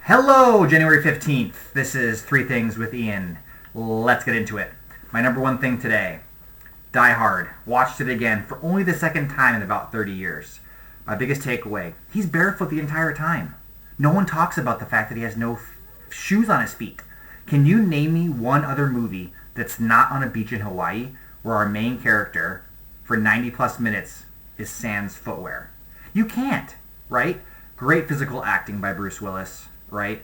Hello, January 15th. This is Three Things with Ian. Let's get into it. My number one thing today, Die Hard. Watched it again for only the second time in about 30 years. My biggest takeaway, he's barefoot the entire time. No one talks about the fact that he has no shoes on his feet. Can you name me one other movie that's not on a beach in Hawaii where our main character, for 90 plus minutes, is sans footwear? You can't, right? Great physical acting by Bruce Willis, right?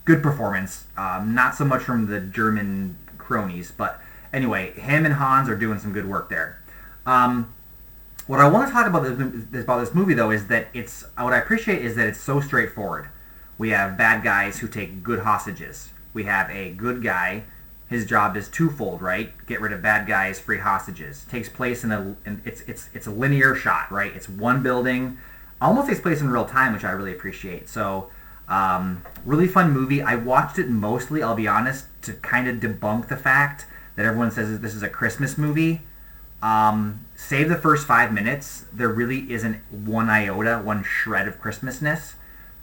Good performance. Not so much from the German cronies, but anyway, him and Hans are doing some good work there. What I want to talk about this movie, though, is that what I appreciate is that it's so straightforward. We have bad guys who take good hostages. We have a good guy. His job is twofold, right? Get rid of bad guys, free hostages. Takes place it's a linear shot, right? It's one building. Almost takes place in real time, which I really appreciate. So, really fun movie. I watched it mostly, I'll be honest, to kind of debunk the fact that everyone says this is a Christmas movie. Save the first 5 minutes. There really isn't one iota, one shred of Christmasness.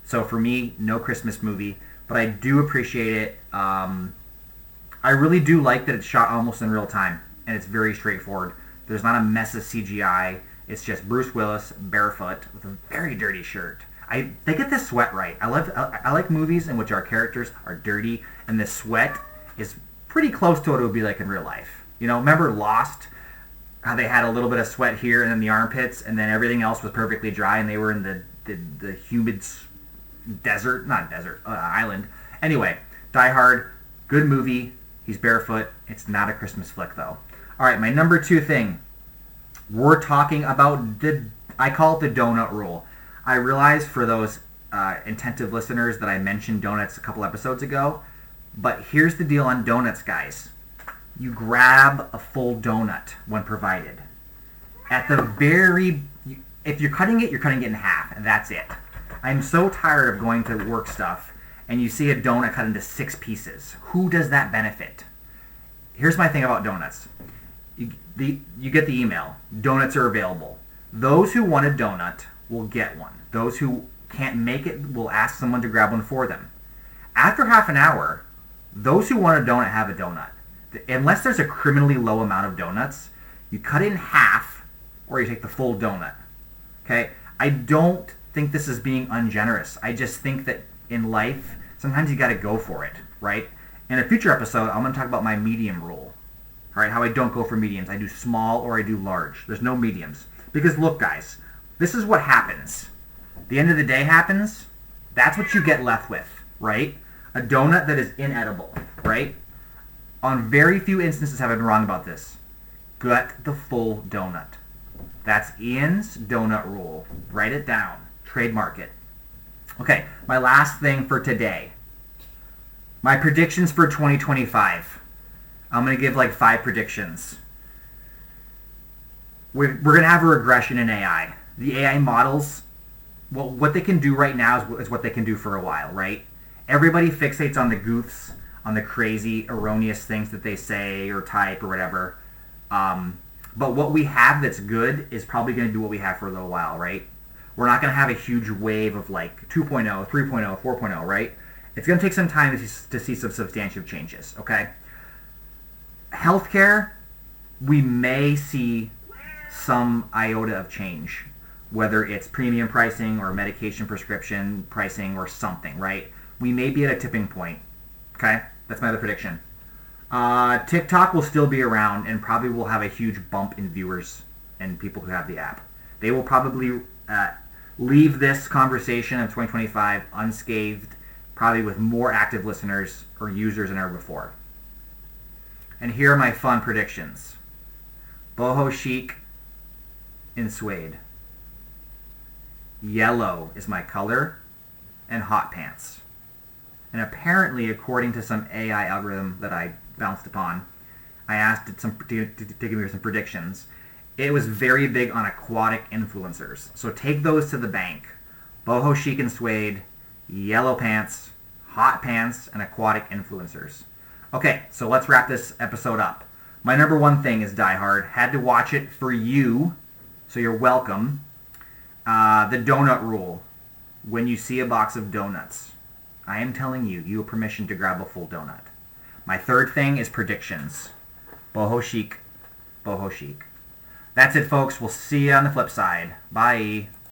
So for me, no Christmas movie. But I do appreciate it. I really do like that it's shot almost in real time. And it's very straightforward. There's not a mess of CGI. It's just Bruce Willis barefoot with a very dirty shirt. They get the sweat right. I like movies in which our characters are dirty, and the sweat is pretty close to what it would be like in real life. You know, remember Lost? How they had a little bit of sweat here and then the armpits, and then everything else was perfectly dry, and they were in the humid island. Anyway, Die Hard, good movie. He's barefoot. It's not a Christmas flick, though. All right, my number two thing. We're talking about I call it the donut rule. I realize for those attentive listeners that I mentioned donuts a couple episodes ago, but here's the deal on donuts, guys. You grab a full donut when provided. If you're cutting it in half, and that's it. I'm so tired of going to work stuff, and you see a donut cut into 6 pieces. Who does that benefit? Here's my thing about donuts. You get the email. Donuts are available. Those who want a donut will get one. Those who can't make it will ask someone to grab one for them. After half an hour, those who want a donut have a donut. Unless there's a criminally low amount of donuts, you cut it in half or you take the full donut. Okay? I don't think this is being ungenerous. I just think that in life, sometimes you got to go for it, right? In a future episode, I'm going to talk about my medium rule. All right, how I don't go for mediums. I do small or I do large. There's no mediums. Because look, guys, this is what happens. The end of the day happens. That's what you get left with, right? A donut that is inedible, right? On very few instances have I been wrong about this. Get the full donut. That's Ian's donut rule. Write it down. Trademark it. Okay, my last thing for today. My predictions for 2025. I'm going to give like 5 predictions. We're going to have a regression in AI. The AI models, well, what they can do right now is what they can do for a while, right? Everybody fixates on the goofs, on the crazy, erroneous things that they say or type or whatever. But what we have that's good is probably going to do what we have for a little while, right? We're not going to have a huge wave of like 2.0, 3.0, 4.0, right? It's going to take some time to see some substantive changes, okay? Healthcare, we may see some iota of change, whether it's premium pricing or medication prescription pricing or something, right? We may be at a tipping point, okay? That's my other prediction. TikTok will still be around and probably will have a huge bump in viewers and people who have the app. They will probably leave this conversation of 2025 unscathed, probably with more active listeners or users than ever before. And here are my fun predictions. Boho, Chic, and Suede. Yellow is my color, and hot pants. And apparently, according to some AI algorithm that I bounced upon, I asked it to give me some predictions. It was very big on aquatic influencers. So take those to the bank. Boho, Chic, and Suede, yellow pants, hot pants, and aquatic influencers. Okay, so let's wrap this episode up. My number one thing is Die Hard. Had to watch it for you, so you're welcome. The donut rule. When you see a box of donuts, I am telling you, you have permission to grab a full donut. My third thing is predictions. Boho chic. Boho chic. That's it, folks. We'll see you on the flip side. Bye.